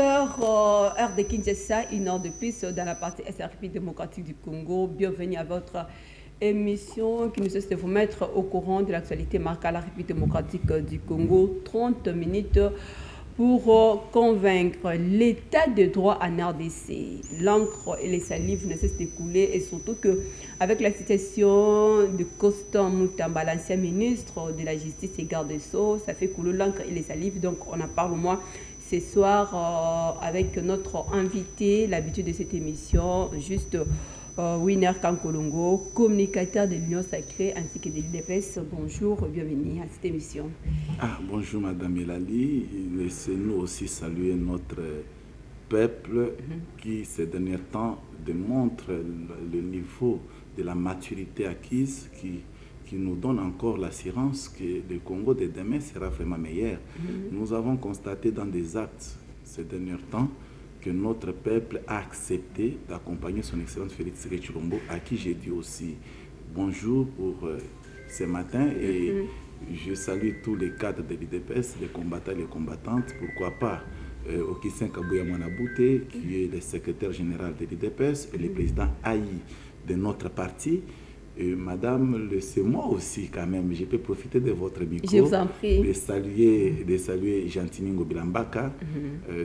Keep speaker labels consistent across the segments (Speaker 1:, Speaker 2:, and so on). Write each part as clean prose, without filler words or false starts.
Speaker 1: heures, heure de Kinshasa, une heure de plus dans la partie SRP démocratique du Congo. Bienvenue à votre émission qui nous cesse de vous mettre au courant de l'actualité marquée à la République démocratique du Congo. 30 minutes pour convaincre l'état de droit en RDC. L'encre et les salives ne cessent de couler et surtout que avec la citation de Constant Moutamba, l'ancien ministre de la Justice et garde des Sceaux, ça fait couler l'encre et les salives. Donc on en parle au moins ce soir avec notre invité, l'habitude de cette émission, juste Winner Kankolongo, communicateur de l'Union Sacrée ainsi que de l'UDPS. Bonjour, bienvenue à cette émission.
Speaker 2: Bonjour Madame Elali, laissez-nous aussi saluer notre peuple qui ces derniers temps démontre le niveau de la maturité acquise qui nous donne encore l'assurance que le Congo de demain sera vraiment meilleur. Nous avons constaté dans des actes ces derniers temps que notre peuple a accepté d'accompagner son Excellence Félix Tshisekedi Tshilombo, à qui j'ai dit aussi bonjour pour ce matin et je salue tous les cadres de l'IDPS, les combattants et les combattantes, pourquoi pas Okissin Kabouya Mwanabouté, qui est le secrétaire général de l'IDPS et le président Aïe de notre parti. Madame, laissez-moi aussi quand même, je peux profiter de votre micro.
Speaker 1: Je vous en prie.
Speaker 2: De saluer Jantiningo Bilambaka.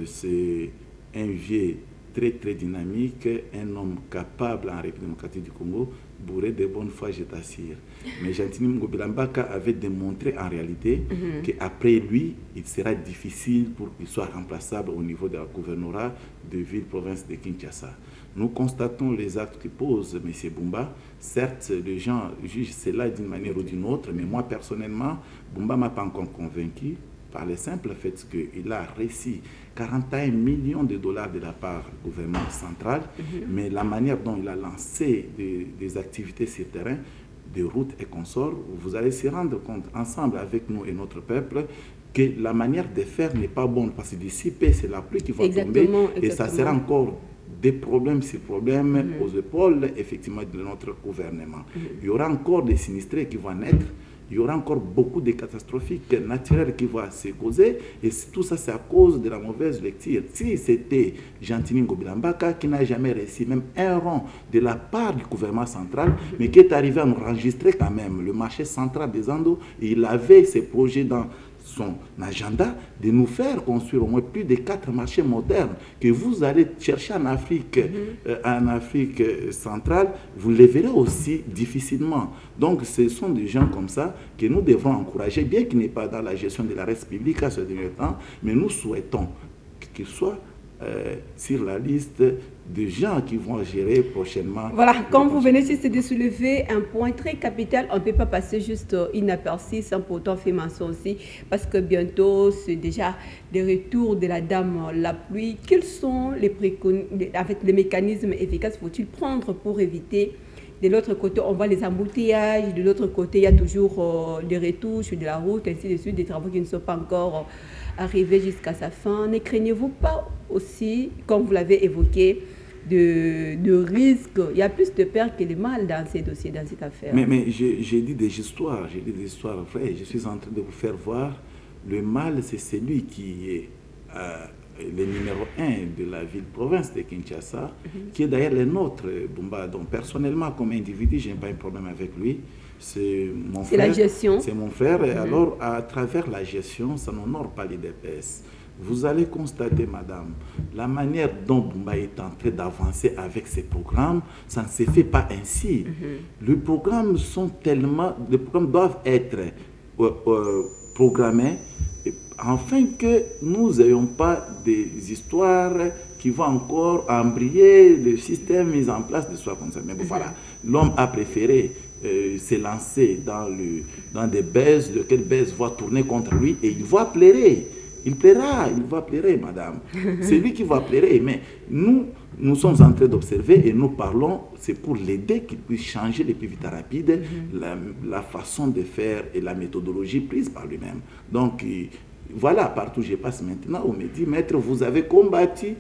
Speaker 2: C'est un vieux très dynamique, un homme capable en République démocratique du Congo, bourré de bonne foi, je t'assure. Mais Jantiningo Bilambaka avait démontré en réalité qu'après lui, il sera difficile pour qu'il soit remplaçable au niveau de la gouvernorat de ville-province de Kinshasa. Nous constatons les actes que pose M. Bumba. Certes, les gens jugent cela d'une manière ou d'une autre, mais moi personnellement, Bumba ne m'a pas encore convaincu par le simple fait qu'il a reçu 41 millions de dollars de la part du gouvernement central, mais la manière dont il a lancé des activités sur le terrain, des routes et consorts, vous allez se rendre compte ensemble avec nous et notre peuple que la manière de faire n'est pas bonne, parce que d'ici peu, c'est la pluie qui va tomber et ça sera encore des problèmes sur problèmes aux épaules effectivement de notre gouvernement. Il y aura encore des sinistrés qui vont naître, il y aura encore beaucoup de catastrophiques naturelles qui vont se causer et tout ça c'est à cause de la mauvaise lecture. Si c'était Jantiningo Bilambaka qui n'a jamais reçu même un rond de la part du gouvernement central, mais qui est arrivé à nous enregistrer quand même le marché central des Andes, et il avait ses projets dans son agenda de nous faire construire au moins plus de 4 marchés modernes que vous allez chercher en Afrique centrale, vous les verrez aussi difficilement. Donc ce sont des gens comme ça que nous devons encourager, bien qu'il n'est pas dans la gestion de la res publique à ce dernier temps, mais nous souhaitons qu'il soit sur la liste des gens qui vont gérer prochainement.
Speaker 1: Voilà, comme vous venez juste de soulever un point très capital, on ne peut pas passer juste inaperçu sans pourtant faire mention aussi, parce que bientôt c'est déjà le retour de la dame la pluie. Quels sont les mécanismes efficaces faut-il prendre pour éviter? De l'autre côté, on voit les embouteillages, de l'autre côté, il y a toujours des retouches de la route, ainsi de suite, des travaux qui ne sont pas encore arrivés jusqu'à sa fin. Ne craignez-vous pas aussi, comme vous l'avez évoqué, de risques? Il y a plus de peur que de mal dans ces dossiers, dans cette affaire.
Speaker 2: Mais j'ai dit des histoires, vraies. Je suis en train de vous faire voir, le mal, c'est celui qui est le numéro 1 de la ville-province de Kinshasa, qui est d'ailleurs le nôtre, Bumba. Donc personnellement, comme individu, je n'ai pas un problème avec lui. C'est mon frère.
Speaker 1: C'est la gestion.
Speaker 2: C'est mon frère. Et alors, à travers la gestion, ça n'honore pas l'IDPS. Vous allez constater, madame, la manière dont Bumba est en train d'avancer avec ses programmes, ça ne se fait pas ainsi. Les programmes doivent être programmés afin que nous n'ayons pas des histoires qui vont encore embrayer le système mis en place de soi comme ça. Mais bon, voilà, l'homme a préféré se lancer dans des baises, lesquelles baises vont tourner contre lui et il va plairer. Il va plairer, madame. C'est lui qui va plairer. Mais nous sommes en train d'observer et nous parlons, c'est pour l'aider qu'il puisse changer le plus vite rapide la façon de faire et la méthodologie prise par lui-même. Donc, voilà, partout où je passe maintenant, on me dit, maître, vous avez combattu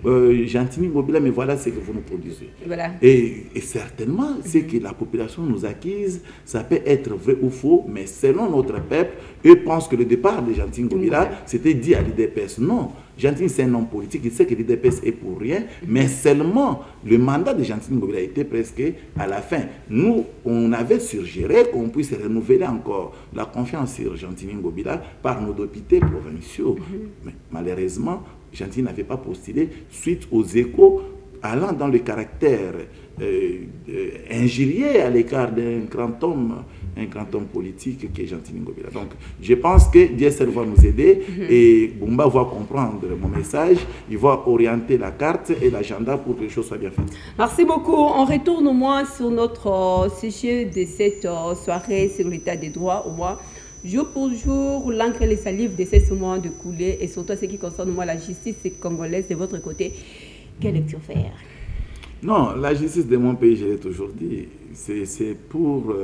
Speaker 2: Gentini Ngobila, mais voilà ce que vous nous produisez.
Speaker 1: Voilà.
Speaker 2: Et certainement, ce que la population nous acquise, ça peut être vrai ou faux, mais selon notre peuple, eux pensent que le départ de Gentini Ngobila, c'était dit à l'IDPS. Non, Gentini, c'est un homme politique, il sait que l'IDPS est pour rien, mais seulement le mandat de Gentini Ngobila était presque à la fin. Nous, on avait suggéré qu'on puisse renouveler encore la confiance sur Gentini Ngobila par nos députés provinciaux. Mais malheureusement, Gentini n'avait pas postulé suite aux échos allant dans le caractère injurié à l'écart d'un grand homme politique qui est Gentini Ngobila. Donc, je pense que DSR va nous aider et Bumba va comprendre mon message, il va orienter la carte et l'agenda pour que les choses soient bien faites.
Speaker 1: Merci beaucoup. On retourne au moins sur notre sujet de cette soirée sur l'état des droits au moins. Jour pour jour, l'encre et les salives de ces mois de couler et surtout ce qui concerne moi la justice congolaise de votre côté. Quelle lecture faire?
Speaker 2: Non, la justice de mon pays, je l'ai toujours dit, c'est pour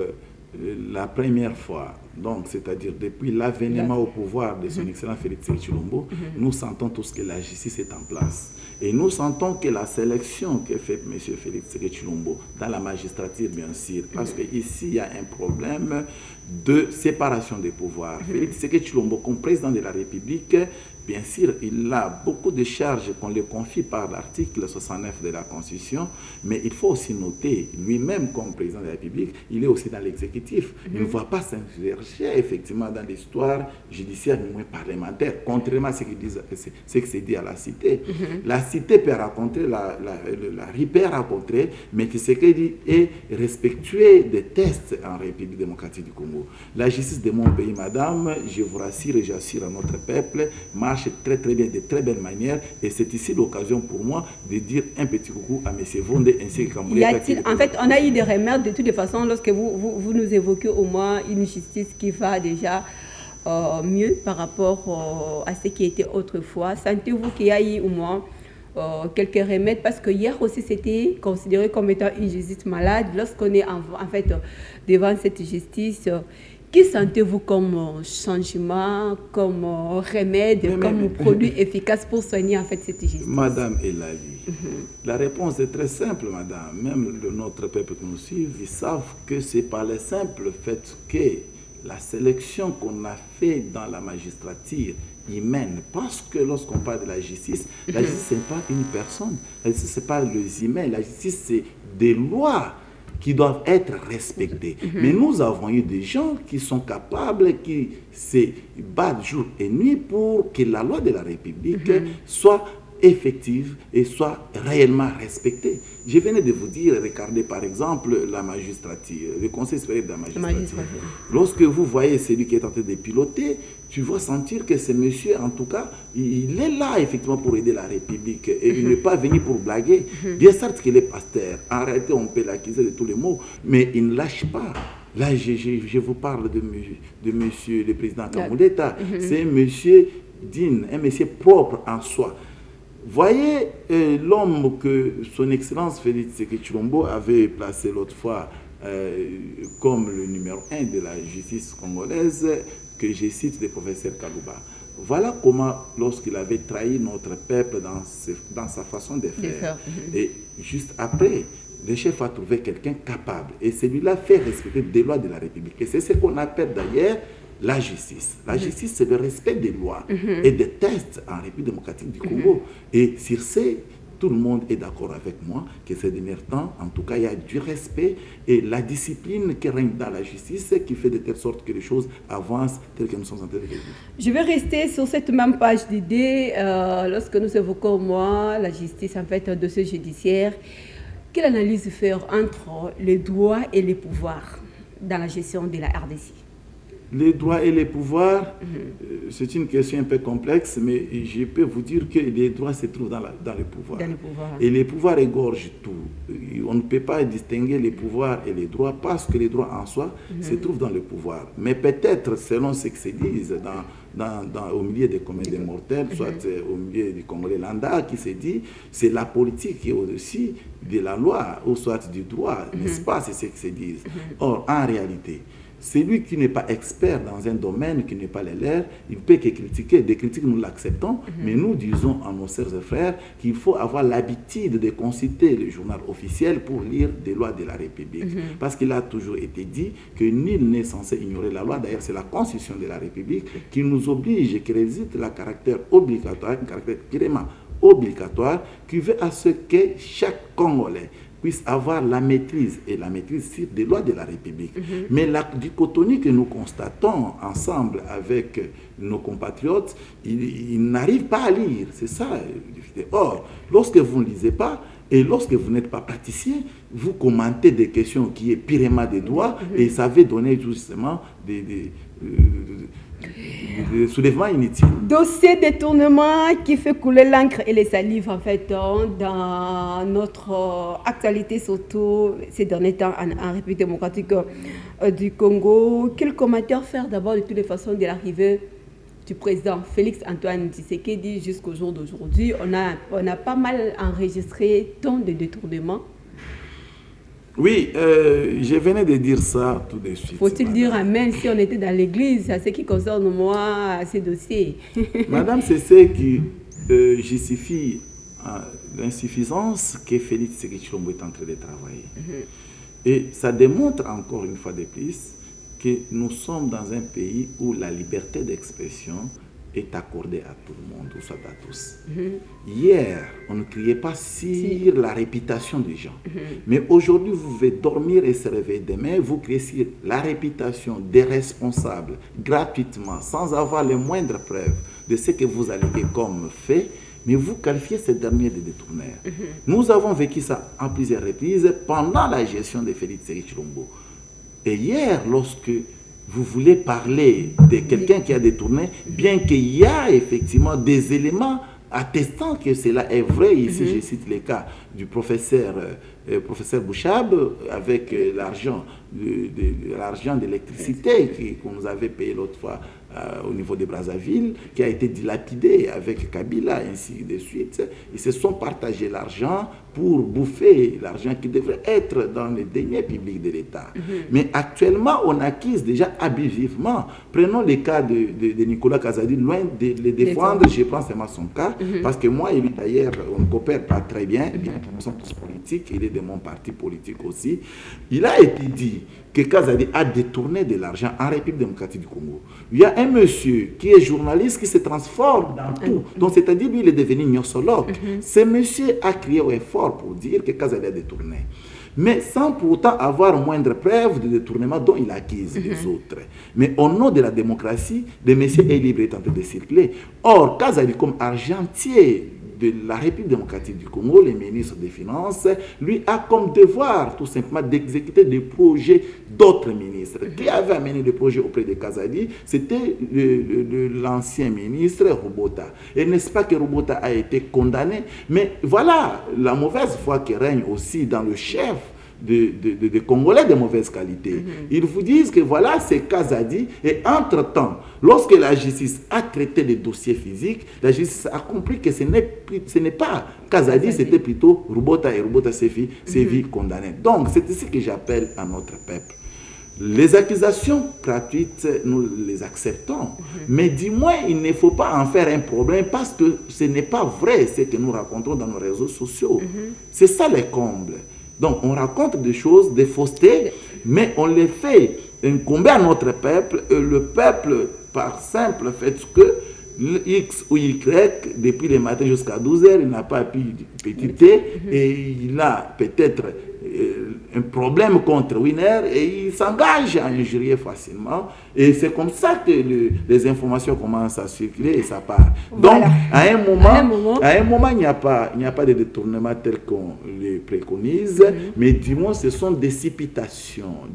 Speaker 2: la première fois, donc c'est-à-dire depuis l'avènement au pouvoir de son excellent Félix Tshilombo, nous sentons tous que la justice est en place. Et nous sentons que la sélection que fait M. Félix Tshilombo dans la magistrature, bien sûr, parce qu'ici, il y a un problème de séparation des pouvoirs. Félix Tshilombo, comme président de la République, bien sûr, il a beaucoup de charges qu'on lui confie par l'article 69 de la Constitution, mais il faut aussi noter, lui-même comme président de la République, il est aussi dans l'exécutif. Il ne va pas s'insurger effectivement dans l'histoire judiciaire ni moins parlementaire, contrairement à ce que c'est dit à la cité. La cité peut raconter, la RI peut raconter, mais que ce qu'il dit est respectueux des tests en République démocratique du Congo. La justice de mon pays, madame, je vous rassure et j'assure à notre peuple, marche très très bien, de très belle manière, et c'est ici l'occasion pour moi de dire un petit coucou à M. Vonde ainsi que Kamboulé.
Speaker 1: En fait, on a eu des remèdes de toutes les façons lorsque vous nous évoquez au moins une justice qui va déjà mieux par rapport à ce qui était autrefois. Sentez-vous qu'il y a eu au moins quelques remèdes, parce que hier aussi c'était considéré comme étant une justice malade. Lorsqu'on est en fait devant cette justice, qui sentez-vous comme changement, comme remède, comme produit efficace pour soigner en fait cette justice? Madame
Speaker 2: Elali, la réponse est très simple, madame. Même notre peuple qui nous suit, ils savent que c'est par le simple fait que la sélection qu'on a fait dans la magistrature humaine, parce que lorsqu'on parle de la justice ce n'est pas une personne, la justice ce n'est pas les humains, la justice c'est des lois qui doivent être respectés. Mais nous avons eu des gens qui sont capables, qui se battent jour et nuit pour que la loi de la République soit effective et soit réellement respectée. Je venais de vous dire, regardez par exemple la magistrature, le Conseil supérieur de la magistrature. Lorsque vous voyez celui qui est en train de piloter, tu vas sentir que ce monsieur, en tout cas, il est là effectivement pour aider la République et il n'est pas venu pour blaguer. Bien certes qu'il est pasteur, en réalité on peut l'accuser de tous les mots, mais il ne lâche pas. Là, je vous parle de monsieur le président Kambouleta. C'est un monsieur digne, un monsieur propre en soi. Voyez l'homme que son Excellence Félix Tshilombo avait placé l'autre fois comme le numéro 1 de la justice congolaise, que je cite le professeur Kalouba. Voilà comment, lorsqu'il avait trahi notre peuple dans sa façon de faire, et juste après, le chef a trouvé quelqu'un capable, et celui-là fait respecter des lois de la République. Et c'est ce qu'on appelle d'ailleurs la justice. La justice, c'est le respect des lois et des tests en République démocratique du Congo. Et sur ce, tout le monde est d'accord avec moi que ces derniers temps, en tout cas, il y a du respect et la discipline qui règne dans la justice qui fait de telle sorte que les choses avancent telles que nous sommes en train de vivre.
Speaker 1: Je vais rester sur cette même page d'idées. Lorsque nous évoquons, moi, la justice, en fait, de ce judiciaire, quelle analyse faire entre les droits et les pouvoirs dans la gestion de la RDC?
Speaker 2: Les droits et les pouvoirs, c'est une question un peu complexe, mais je peux vous dire que les droits se trouvent dans le pouvoir. Et les pouvoirs égorgent tout. On ne peut pas distinguer les pouvoirs et les droits parce que les droits en soi se trouvent dans le pouvoir. Mais peut-être, selon ce que se dit au milieu des communs des mortels, soit au milieu du Congolais lambda, qui se dit c'est la politique qui est au-dessus de la loi, ou soit du droit, n'est-ce pas, c'est ce que se dit. Or, en réalité, celui qui n'est pas expert dans un domaine qui n'est pas le leur, il ne peut que critiquer. Des critiques, nous l'acceptons, mais nous disons à nos sœurs et frères qu'il faut avoir l'habitude de consulter le journal officiel pour lire des lois de la République. Parce qu'il a toujours été dit que nul n'est censé ignorer la loi. D'ailleurs, c'est la Constitution de la République qui nous oblige et qui réside le caractère obligatoire, un caractère vraiment obligatoire, qui veut à ce que chaque Congolais puisse avoir la maîtrise, et la maîtrise sur des lois de la République. Mais la dichotomie que nous constatons ensemble avec nos compatriotes, ils n'arrivent pas à lire. C'est ça. Or, lorsque vous ne lisez pas, et lorsque vous n'êtes pas praticien, vous commentez des questions qui est purement des droits, et ça va donner justement des soulèvements inutiles.
Speaker 1: Dossier détournement qui fait couler l'encre et les salives en fait dans notre actualité, surtout ces derniers temps en République démocratique du Congo. Quel commentaire faire d'abord de toutes les façons de l'arrivée du président Félix Antoine Tshisekedi jusqu'au jour d'aujourd'hui? On a pas mal enregistré tant de détournements.
Speaker 2: Oui, je venais de dire ça tout de suite.
Speaker 1: Faut-il dire amen si on était dans l'église, à ce qui concerne moi, ces dossiers?
Speaker 2: Madame, c'est ce qui justifie l'insuffisance que Félix Tshisekedi Tshilombo est en train de travailler. Et ça démontre encore une fois de plus que nous sommes dans un pays où la liberté d'expression est accordée à tout le monde, ou soit à tous. Hier, on ne criait pas sur la réputation des gens. Mais aujourd'hui, vous pouvez dormir et se réveiller demain, vous criez sur la réputation des responsables, gratuitement, sans avoir les moindres preuves de ce que vous alléguez comme fait, mais vous qualifiez ces derniers de détourneurs. Nous avons vécu ça en plusieurs reprises pendant la gestion de Félix Tshilombo. Et hier, lorsque vous voulez parler de quelqu'un qui a détourné, bien qu'il y a effectivement des éléments attestant que cela est vrai. Ici, je cite le cas du professeur Bouchab avec l'argent d'électricité qu'on nous avait payé l'autre fois au niveau de Brazzaville, qui a été dilapidé avec Kabila, ainsi de suite. Ils se sont partagés l'argent pour bouffer l'argent qui devrait être dans les deniers publics de l'État. Mais actuellement, on accuse déjà abusivement. Prenons le cas de Nicolas Kazadi, loin de le défendre, je prends seulement son cas, parce que moi et lui d'ailleurs, on ne coopère pas très bien, nous sommes tous politiques, il est de mon parti politique aussi. Il a été dit que Kazadi a détourné de l'argent en République démocratique du Congo. Il y a un monsieur qui est journaliste qui se transforme dans tout. Donc, c'est-à-dire, lui, il est devenu gnosologue. Ce monsieur a crié au effort pour dire que Kazadi a détourné. Mais sans pour autant avoir moindre preuve de détournement dont il accuse les autres. Mais au nom de la démocratie, le monsieur est libre et tenté de circuler. Or, Kazadi, comme argentier de la République démocratique du Congo, le ministre des Finances, lui a comme devoir tout simplement d'exécuter des projets d'autres ministres. Qui avait amené des projets auprès de Kazadi? C'était l'ancien ministre Robota. Et n'est-ce pas que Robota a été condamné? Mais voilà la mauvaise foi qui règne aussi dans le chef de Congolais de mauvaise qualité. Ils vous disent que voilà, c'est Kazadi. Et entre-temps, lorsque la justice a traité les dossiers physiques, la justice a compris que ce n'est pas Kazadi, c'était plutôt Robota, et Robota s'est vu condamné. Donc, c'est ici que j'appelle à notre peuple. Les accusations gratuites, nous les acceptons. Mais du moins, il ne faut pas en faire un problème parce que ce n'est pas vrai ce que nous racontons dans nos réseaux sociaux. C'est ça les combles. Donc, on raconte des choses, des faussetés, mais on les fait incomber à notre peuple. Et le peuple, par simple fait que X ou Y, depuis le matin jusqu'à 12h, il n'a pas pu pétiter et il a peut-être un problème contre Winer et il s'engage à injurier facilement. Et c'est comme ça que les informations commencent à circuler et ça part. Donc, à un moment, il n'y a pas de détournement tel qu'on le préconise, mais du moins, ce sont des supputations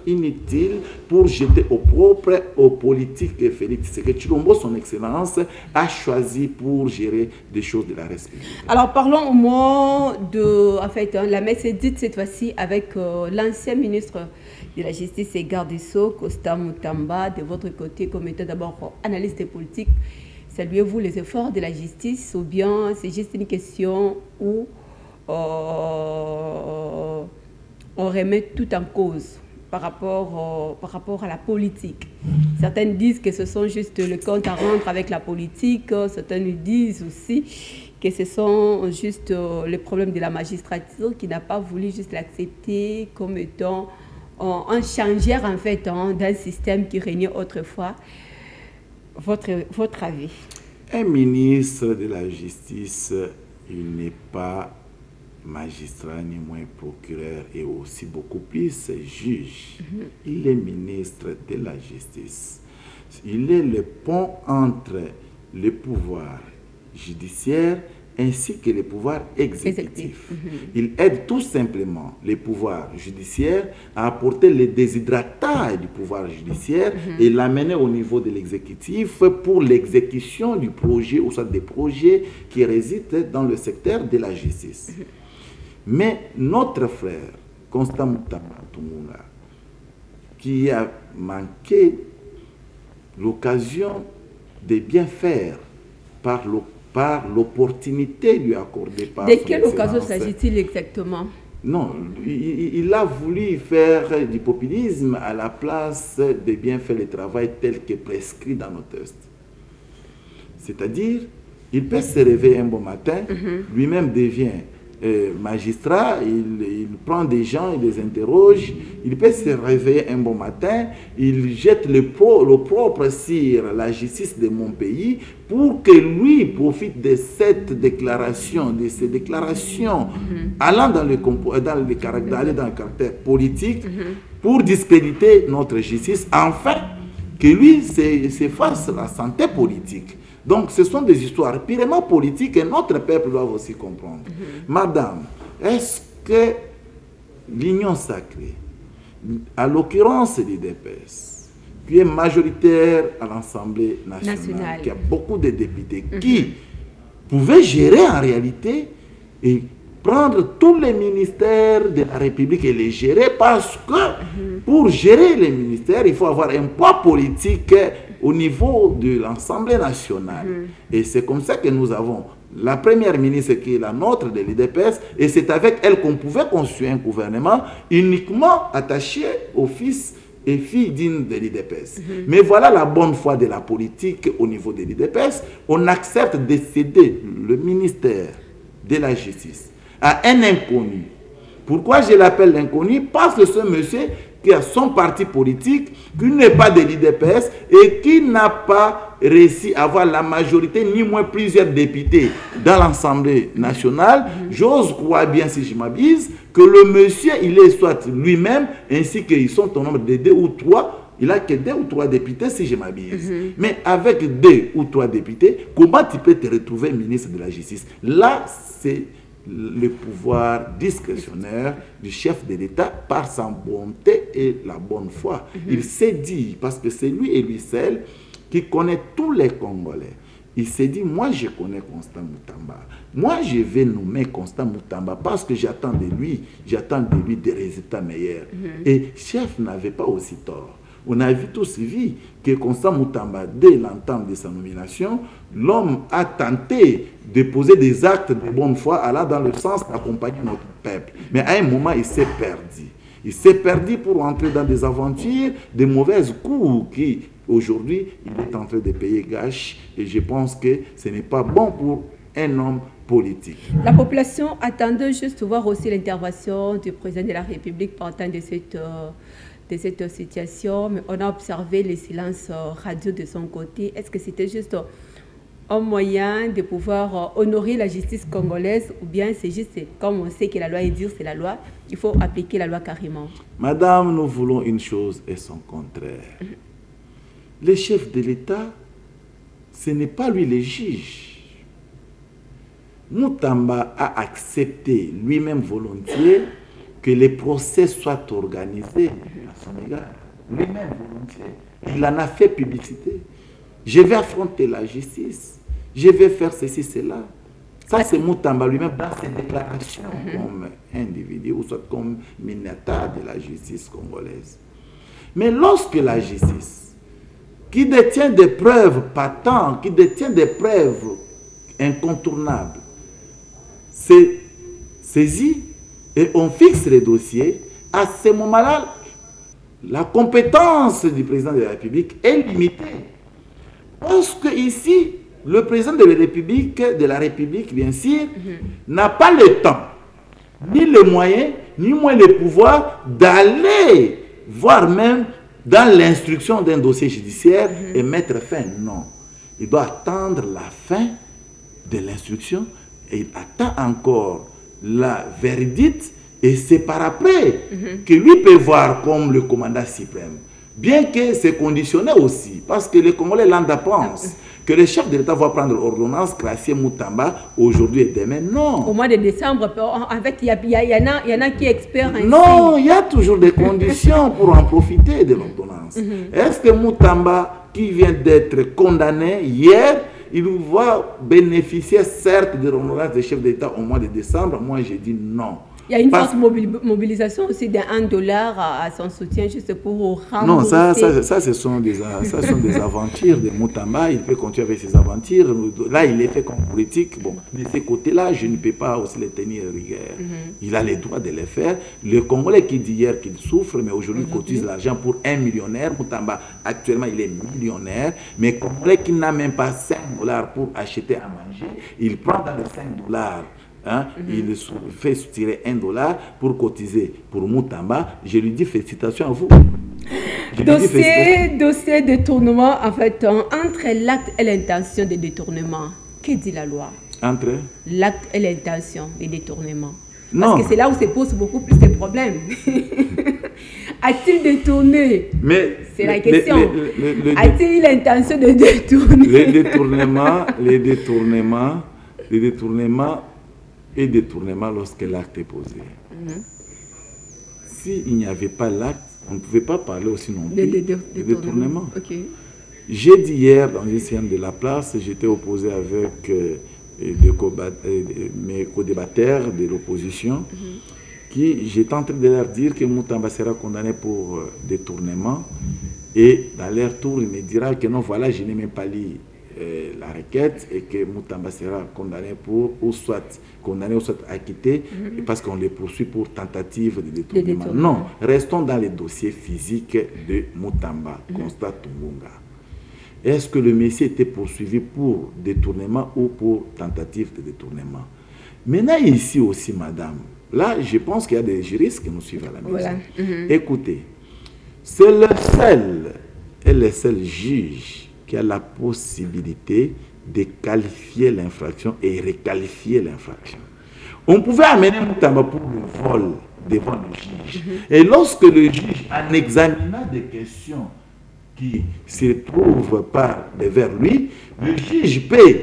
Speaker 2: inutiles pour jeter au propre aux politiques que Félix Tshisekedi Tshilombo, son excellence, a choisi pour gérer des choses de la République. Alors, parlons au moins de, en fait, la messe est dite cette fois-ci avec l'ancien ministre de la Justice et garde des Sceaux, Costa Mutamba, de votre côté, comme étant d'abord analyste politique. Saluez-vous les efforts de la justice ou bien c'est juste une question où on remet tout en cause
Speaker 1: par rapport à la politique. Certaines disent que ce sont juste le compte à rendre avec la politique. Certaines disent aussi que ce sont juste les problèmes de la magistrature qui n'a pas voulu juste l'accepter comme étant un changeur en fait d'un système qui régnait autrefois. Votre avis?
Speaker 2: Un ministre de la Justice, il n'est pas magistrat ni moins procureur et aussi beaucoup plus juge. Il est ministre de la Justice. Il est le pont entre le pouvoir judiciaire ainsi que le pouvoir exécutif. Il aide tout simplement le pouvoir judiciaire à apporter le déshydratage du pouvoir judiciaire et l'amener au niveau de l'exécutif pour l'exécution du projet ou soit des projets qui résident dans le secteur de la justice. Mais notre frère, Constant Mutamba Tumunga, qui a manqué l'occasion de bien faire par l'opportunité lui accordée par
Speaker 1: De quelle occasion s'agit-il exactement?
Speaker 2: Non, il a voulu faire du populisme à la place de bien faire le travail tel que prescrit dans nos tests. C'est-à-dire, il peut se réveiller un bon matin, lui-même devient magistrat, il prend des gens, il les interroge, il peut se réveiller un bon matin, il jette le propre sur la justice de mon pays pour que lui profite de cette déclaration, de ces déclarations allant dans le caractère politique pour discréditer notre justice, afin que lui s'efface la santé politique. Donc, ce sont des histoires purement politiques et notre peuple doit aussi comprendre. Madame, est-ce que l'Union sacrée, à l'occurrence l'UDPS, qui est majoritaire à l'Assemblée nationale, qui a beaucoup de députés, qui pouvaient gérer en réalité et prendre tous les ministères de la République et les gérer, parce que pour gérer les ministères, il faut avoir un poids politique au niveau de l'Assemblée nationale. Et c'est comme ça que nous avons la première ministre qui est la nôtre de l'UDPS, et c'est avec elle qu'on pouvait construire un gouvernement uniquement attaché aux fils et filles dignes de l'UDPS. Mais voilà la bonne foi de la politique au niveau de l'UDPS. On accepte de céder le ministère de la Justice à un inconnu. Pourquoi je l'appelle l'inconnu? Parce que ce monsieur qui a son parti politique, qui n'est pas de l'UDPS et qui n'a pas réussi à avoir la majorité, ni moins plusieurs députés dans l'Assemblée nationale, j'ose croire bien, si je m'abuse, que le monsieur, il est soit lui-même, ainsi qu'ils sont au nombre de 2 ou 3, il n'a que 2 ou 3 députés, si je m'abuse. Mais avec 2 ou 3 députés, comment tu peux te retrouver ministre de la Justice? Là, c'est le pouvoir discrétionnaire du chef de l'État par sa bonté et la bonne foi. Il s'est dit, parce que c'est lui et lui seul qui connaît tous les Congolais, il s'est dit, moi je connais Constant Mutamba, moi je vais nommer Constant Mutamba parce que j'attends de lui des résultats meilleurs. Et chef n'avait pas aussi tort. On a tous vu que Constant Mutamba, dès l'entame de sa nomination, l'homme a tenté de poser des actes de bonne foi allant dans le sens d'accompagner notre peuple. Mais à un moment, il s'est perdu. Il s'est perdu pour entrer dans des aventures, des mauvaises coups qui, aujourd'hui, il est en train de payer gâche. Et je pense que ce n'est pas bon pour un homme politique.
Speaker 1: La population attendait juste voir aussi l'intervention du président de la République partant de cette situation, mais on a observé le silence radio de son côté. Est-ce que c'était juste un moyen de pouvoir honorer la justice congolaise, ou bien c'est juste, comme on sait que la loi est dure, c'est la loi, il faut appliquer la loi carrément? Madame,
Speaker 2: nous voulons une chose et son contraire. Le chef de l'État, ce n'est pas lui le juge. Mutamba a accepté lui-même volontiers que les procès soient organisés à son égard. Lui-même volontiers. Il en a fait publicité. Je vais affronter la justice. Je vais faire ceci, cela. Ça, c'est Mutamba lui-même dans ses déclarations comme individu ou soit comme ministère de la justice congolaise. Mais lorsque la justice, qui détient des preuves patentes, qui détient des preuves incontournables, c'est saisie et on fixe les dossiers, à ce moment-là, la compétence du président de la République est limitée. Parce que ici, le président de la République, bien sûr, n'a pas le temps, ni les moyens, ni moins le pouvoir d'aller voir même dans l'instruction d'un dossier judiciaire et mettre fin. Non. Il doit attendre la fin de l'instruction et il attend encore la verdict et c'est par après que lui peut voir comme le commandant suprême. Bien que c'est conditionné aussi, parce que les Congolais lambda pensent que le chef de l'État va prendre l'ordonnance Gracier Moutamba aujourd'hui et demain. Non.
Speaker 1: Au mois de décembre, en fait, il y en a qui experts ainsi.
Speaker 2: Non, il y a toujours des conditions pour en profiter de l'ordonnance. Est-ce que Moutamba, qui vient d'être condamné hier, il va bénéficier certes de l'ordonnance des chefs d'État au mois de décembre? Moi, j'ai dit non.
Speaker 1: Il y a une forte mobilisation aussi d'$1 à son soutien juste pour rembourser.
Speaker 2: Non, ça ce sont des aventures de Moutamba. Il peut continuer avec ses aventures. Là, il est fait comme politique. Bon, de ces côtés-là, je ne peux pas aussi les tenir rigueur. Il a les droits de les faire. Le Congolais qui dit hier qu'il souffre, mais aujourd'hui cotise l'argent pour un millionnaire. Moutamba, actuellement, il est millionnaire. Mais le Congolais qui n'a même pas $5 pour acheter à manger, il prend dans les $5. Hein, il fait tirer $1 pour cotiser pour Moutamba. Je lui dis félicitations à vous.
Speaker 1: Dossier détournement, en fait, entre l'acte et l'intention de détournement, que dit la loi? Entre l'acte et l'intention de détournement. Parce que c'est là où se posent beaucoup plus de problèmes. A-t-il détourné? C'est la question. A-t-il l'intention de détourner?
Speaker 2: Les détournements et détournement lorsque l'acte est posé. S'il n'y avait pas l'acte, on ne pouvait pas parler aussi non plus de détournement. J'ai dit hier dans une séance de la place, j'étais opposé avec mes co-débatteurs de l'opposition, qui j'étais en train de leur dire que Moutamba sera condamné pour détournement et dans leur tour, il me dira que non, voilà, je n'ai même pas lu la requête et que Moutamba sera condamné pour ou soit acquitté parce qu'on les poursuit pour tentative de détournement. Non, restons dans les dossiers physiques de Moutamba, Constat Tungunga. Est-ce que le monsieur était poursuivi pour détournement ou pour tentative de détournement? Maintenant ici aussi, madame, là je pense qu'il y a des juristes qui nous suivent à la maison. Écoutez, c'est le seul juge qui a la possibilité de qualifier l'infraction et requalifier l'infraction. On pouvait amener Moutamba pour le vol devant le juge. Et lorsque le juge, en examinant des questions qui se trouvent vers lui, le juge peut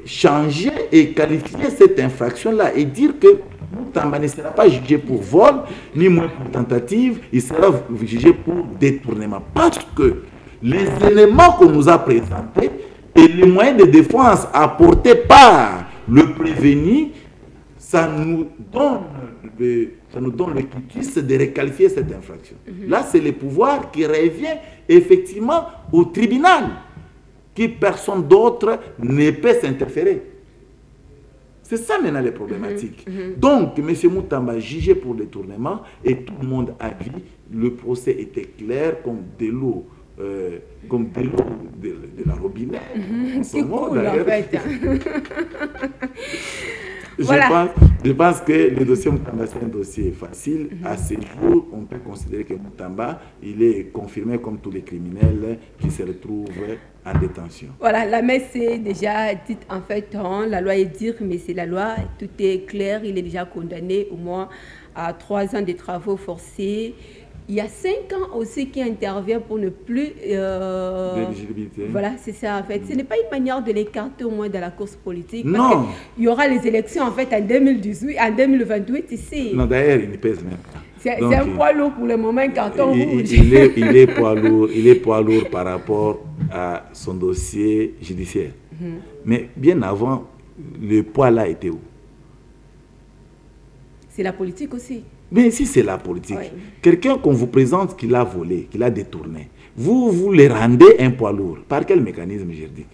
Speaker 2: changer et qualifier cette infraction-là et dire que Moutamba ne sera pas jugé pour vol, ni moins pour tentative, il sera jugé pour détournement. Parce que les éléments qu'on nous a présentés et les moyens de défense apportés par le prévenu, ça nous donne le quitus de requalifier cette infraction. Là, c'est le pouvoir qui revient effectivement au tribunal, que personne d'autre ne peut s'interférer. C'est ça maintenant les problématiques. Donc, M. Moutamba jugé pour détournement et tout le monde a vu, le procès était clair comme de l'eau. De la robinet.
Speaker 1: C'est cool en fait.
Speaker 2: Je pense que le dossier Moutamba, c'est un dossier facile. À ce jour, on peut considérer que Moutamba, il est confirmé comme tous les criminels qui se retrouvent en détention.
Speaker 1: Voilà, la messe est déjà dite en fait, la loi est dire, mais c'est la loi, tout est clair, il est déjà condamné au moins à 3 ans de travaux forcés. Il y a 5 ans aussi qui intervient pour ne plus...
Speaker 2: d'éligibilité.
Speaker 1: Voilà, c'est ça en fait. Ce n'est pas une manière de l'écarter au moins de la course politique.
Speaker 2: Non.
Speaker 1: Parce qu'il y aura les élections en fait en 2018, en 2028 ici.
Speaker 2: Non, d'ailleurs, il ne pèse même pas.
Speaker 1: C'est un poids lourd pour le moment, carton rouge.
Speaker 2: Il est poids lourd par rapport à son dossier judiciaire. Mais bien avant, le poids là était où?
Speaker 1: C'est la politique aussi.
Speaker 2: Mais si c'est la politique, quelqu'un qu'on vous présente qu'il a volé, qu'il a détourné, vous le rendez un poids lourd. Par quel mécanisme juridique?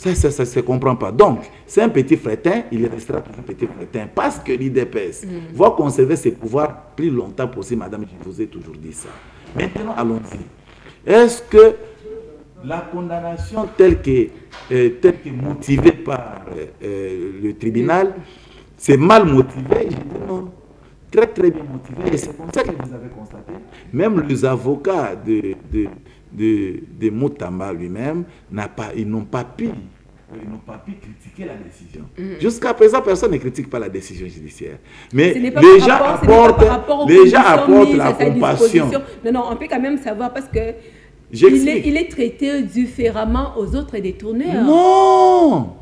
Speaker 2: Ça ne se comprend pas. Donc, c'est un petit fretin, il restera un petit fretin parce que l'IDPS va conserver ses pouvoirs plus longtemps possible. Madame, je vous ai toujours dit ça. Maintenant, allons-y. Est-ce que la condamnation telle que motivée par le tribunal, c'est mal motivé? Je dis non. Très très bien motivé. Et c'est comme ça que vous avez constaté. Même les avocats de Moutamba lui-même, ils n'ont pas pu critiquer la décision. Jusqu'à présent, personne ne critique pas la décision judiciaire. Mais les gens apportent la compassion.
Speaker 1: Non, on peut quand même savoir parce que il est traité différemment aux autres détourneurs.
Speaker 2: Non!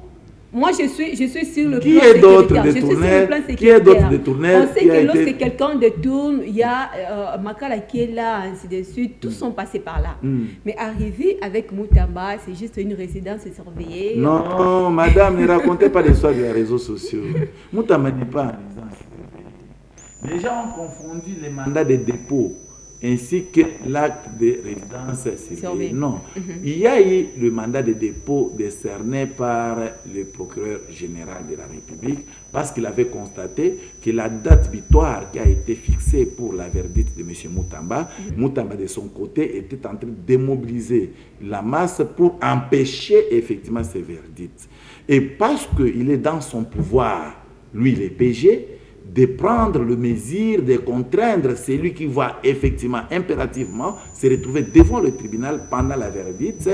Speaker 1: Moi, je suis sur le
Speaker 2: plan sécuritaire. Qui est d'autres détourneurs?
Speaker 1: On sait que lorsque quelqu'un détourne, il y a Makala qui est là, ainsi de suite. Tous sont passés par là. Mais arriver avec Moutamba, c'est juste une résidence surveillée.
Speaker 2: Non, madame, ne racontez pas l'histoire des réseaux sociaux. Moutamba n'est pas en résidence surveillée. Les gens ont confondu les mandats de dépôt ainsi que l'acte de résidence surveillée. Non. Il y a eu le mandat de dépôt décerné par le procureur général de la République parce qu'il avait constaté que la date butoir qui a été fixée pour la verdict de M. Moutamba, Moutamba de son côté était en train de démobiliser la masse pour empêcher effectivement ces verdicts. Et parce qu'il est dans son pouvoir, lui le PG, de prendre le mesure, de contraindre celui qui va effectivement, impérativement, se retrouver devant le tribunal pendant la verdict.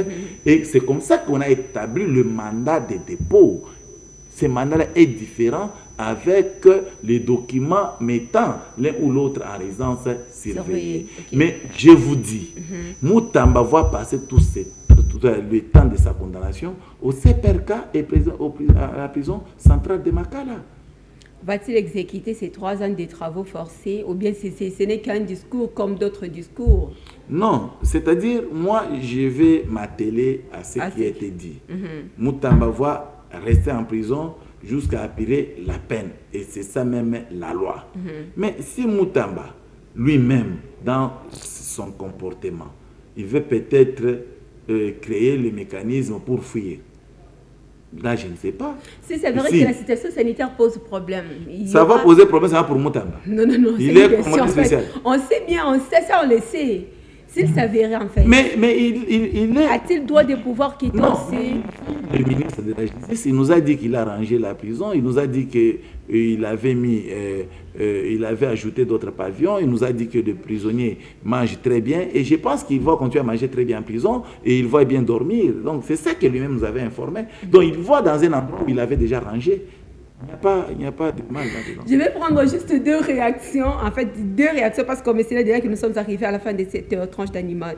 Speaker 2: Et c'est comme ça qu'on a établi le mandat de dépôt. Ce mandat-là est différent avec les documents mettant l'un ou l'autre en résidence surveillée. Mais je vous dis, Moutamba va passer tout le temps de sa condamnation au CPRK et à la prison centrale de Makala.
Speaker 1: Va-t-il exécuter ces 3 ans de travaux forcés ou bien ce n'est qu'un discours comme d'autres discours?
Speaker 2: Non, c'est-à-dire, moi, je vais m'atteler à ce qui a été dit. Moutamba va rester en prison jusqu'à appuyer la peine. Et c'est ça même la loi. Mais si Moutamba, lui-même, dans son comportement, il veut peut-être créer le mécanisme pour fuir, là, je ne sais pas.
Speaker 1: Si c'est vrai que la situation sanitaire pose problème.
Speaker 2: Ça va poser problème, ça va pour Moutamba.
Speaker 1: Non,
Speaker 2: il est comment spécial.
Speaker 1: On sait bien, on sait ça, on le sait. S'il s'avérait en fait.
Speaker 2: Mais il est...
Speaker 1: A-t-il droit de pouvoir quitter aussi?
Speaker 2: Le ministre de la Justice, il nous a dit qu'il a rangé la prison, il nous a dit qu'il avait il avait ajouté d'autres pavillons, il nous a dit que les prisonniers mangent très bien, et je pense qu'il va continuer à manger très bien en prison, et il va bien dormir. Donc c'est ça que lui-même nous avait informé. Donc il va dans un endroit où il avait déjà rangé. Il n'y a pas de mal là-dedans.
Speaker 1: Je vais prendre juste 2 réactions, en fait 2 réactions, parce qu'on me dit déjà que nous sommes arrivés à la fin de cette tranche d'animation.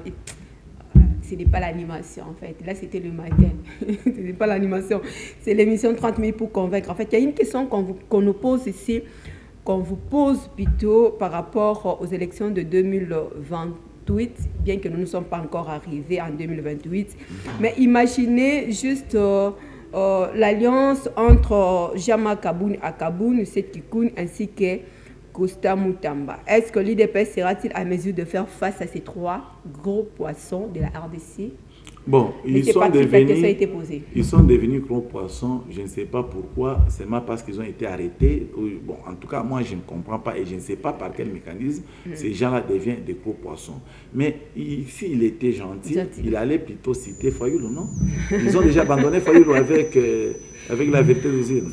Speaker 1: Ce n'est pas l'animation en fait, là c'était le matin, ce n'est pas l'animation, c'est l'émission 30 minutes pour convaincre. En fait, il y a une question qu'on nous pose ici, qu'on vous pose plutôt par rapport aux élections de 2028, bien que nous ne sommes pas encore arrivés en 2028, mais imaginez juste... l'alliance entre Jama Kaboun à Kaboun, Setkikoun ainsi que Costa Moutamba. Est-ce que l'IDPS sera-t-il à mesure de faire face à ces 3 gros poissons de la RDC?
Speaker 2: Bon, ils sont devenus gros poissons, je ne sais pas pourquoi, seulement parce qu'ils ont été arrêtés. Bon, en tout cas, moi, je ne comprends pas et je ne sais pas par quel mécanisme ces gens-là deviennent des gros poissons. Mais s'il était gentil, il allait plutôt citer Fayoulou, non? Ils ont déjà abandonné Fayoulou avec la vérité des îles.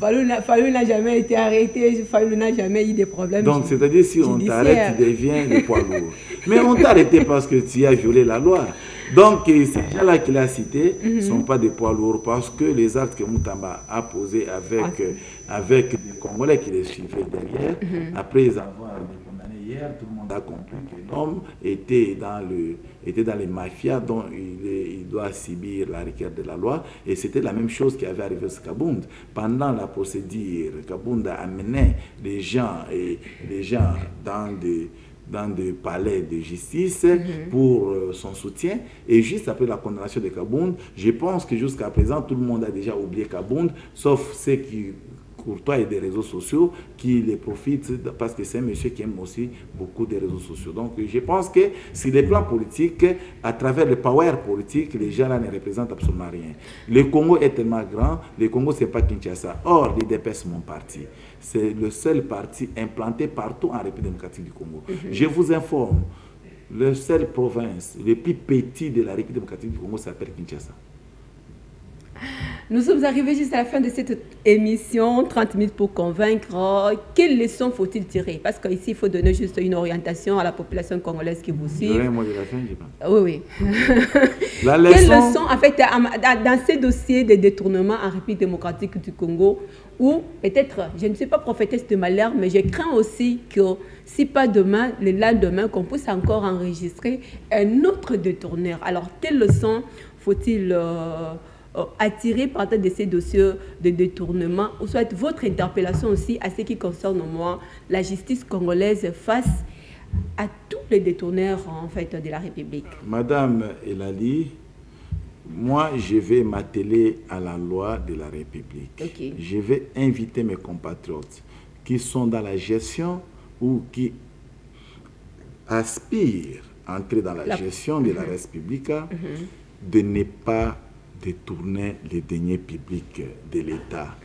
Speaker 1: Fayoulou n'a jamais été arrêté, Fayoulou n'a jamais eu de problème.
Speaker 2: Donc, c'est-à-dire, si on t'arrête, tu deviens le poids lourd. Mais on t'a arrêté parce que tu as violé la loi. Donc, ces gens-là qu'il a cités ne sont pas des poids lourds parce que les actes que Moutamba a posés avec des Congolais qui les suivaient derrière, après avoir condamné hier, tout le monde a compris que l'homme était dans les mafias dont il doit subir la rigueur de la loi. Et c'était la même chose qui avait arrivé à Kabound. Pendant la procédure, Kabound a amené les gens dans des palais de justice pour son soutien. Et juste après la condamnation de Kabound, je pense que jusqu'à présent, tout le monde a déjà oublié Kabound, sauf ceux qui courtois et des réseaux sociaux qui les profitent parce que c'est un monsieur qui aime aussi beaucoup des réseaux sociaux. Donc je pense que sur les plans politiques, à travers le power politique, les gens là ne représentent absolument rien. Le Congo est tellement grand, le Congo c'est pas Kinshasa. Or, l'IDPS, c'est mon parti. C'est le seul parti implanté partout en République démocratique du Congo. Je vous informe, la seule province, le plus petit de la République démocratique du Congo s'appelle Kinshasa.
Speaker 1: Nous sommes arrivés juste à la fin de cette émission, 30 minutes pour convaincre. Quelles leçons faut-il tirer? Parce qu'ici, il faut donner juste une orientation à la population congolaise qui vous suit.
Speaker 2: Un mot de la fin, je pense.
Speaker 1: Oui, oui.
Speaker 2: La leçon...
Speaker 1: Quelles leçons, en fait, dans ces dossiers de détournement en République démocratique du Congo, où peut-être, je ne suis pas prophétesse de malheur, mais je crains aussi que si pas demain, le lendemain, qu'on puisse encore enregistrer un autre détourneur. Alors, quelles leçons faut-il attirer par de ces dossiers de détournement, ou soit votre interpellation aussi à ce qui concerne moi, la justice congolaise face à tous les détourneurs en fait de la République?
Speaker 2: Madame Elali, moi je vais m'atteler à la loi de la République.
Speaker 1: Okay.
Speaker 2: Je vais inviter mes compatriotes qui sont dans la gestion ou qui aspirent à entrer dans la gestion de la République de ne pas détourner les deniers publics de l'État.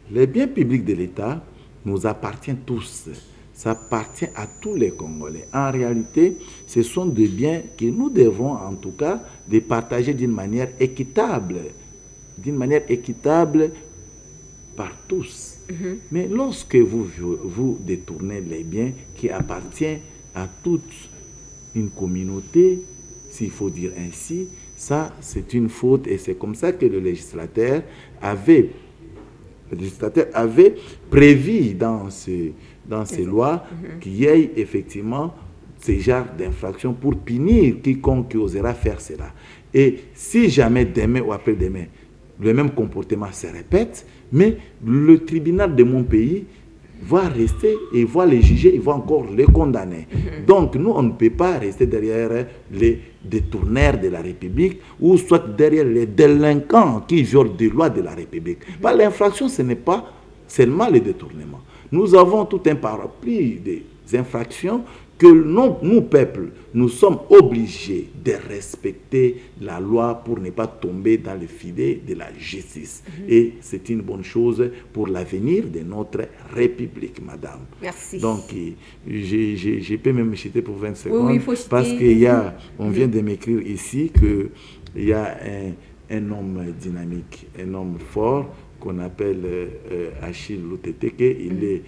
Speaker 2: Les biens publics de l'État nous appartiennent tous. Ça appartient à tous les Congolais. En réalité, ce sont des biens que nous devons, en tout cas, de partager d'une manière équitable. D'une manière équitable par tous. Mais lorsque vous détournez les biens qui appartiennent à toute une communauté, s'il faut dire ainsi, ça, c'est une faute et c'est comme ça que le législateur avait prévu dans ces lois qu'il y ait effectivement ce genre d'infraction pour punir quiconque qui osera faire cela. Et si jamais demain ou après-demain, le même comportement se répète, mais le tribunal de mon pays va rester et va les juger, il va encore les condamner. Donc, nous, on ne peut pas rester derrière les détourneurs de la République ou soit derrière les délinquants qui violent des lois de la République. L'infraction, ce n'est pas seulement le détournement. Nous avons tout un parapluie des infractions que nous, peuple, nous sommes obligés de respecter la loi pour ne pas tomber dans le filet de la justice. Et c'est une bonne chose pour l'avenir de notre République, madame.
Speaker 1: Merci.
Speaker 2: Donc, je peux même chuter pour 20 secondes,
Speaker 1: oui,
Speaker 2: parce qu'on vient de m'écrire ici qu'il y a un homme dynamique, un homme fort qu'on appelle Achille Luteteke. Il est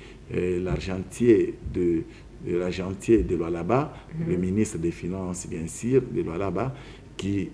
Speaker 2: l'argentier de Lualaba, le ministre des Finances, bien sûr, de Lualaba, qui,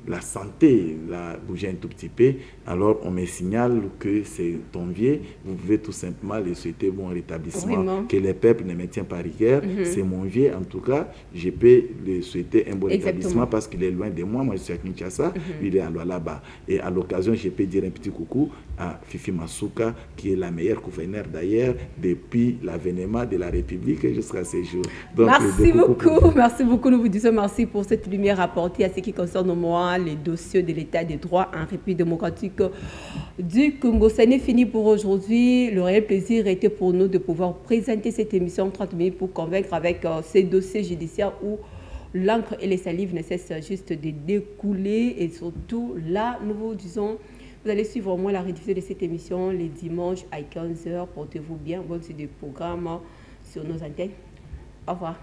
Speaker 2: la santé l'a bougé un tout petit peu. Alors, on me signale que c'est ton vieux. Vous pouvez tout simplement lui souhaiter bon rétablissement. Vraiment. Que le peuple ne me tient pas rigueur. C'est mon vieux. En tout cas, je peux lui souhaiter un bon rétablissement parce qu'il est loin de moi. Moi, je suis à Kinshasa. Il est à Lualaba. Et à l'occasion, je peux dire un petit coucou à Fifi Masuka, qui est la meilleure gouverneure d'ailleurs depuis l'avènement de la République jusqu'à ce jour. Donc,
Speaker 1: merci beaucoup. Merci beaucoup. Nous vous disons merci pour cette lumière apportée à ce qui concerne moi, les dossiers de l'état des droits en République démocratique du Congo. Ça n'est fini pour aujourd'hui. Le réel plaisir était pour nous de pouvoir présenter cette émission 30 minutes pour convaincre avec ces dossiers judiciaires où l'encre et les salives ne cessent juste de découler. Et surtout, là, nous vous disons, vous allez suivre au moins la rediffusion de cette émission les dimanches à 15 h. Portez-vous bien. Bonne suite du programme sur nos antennes. Au revoir.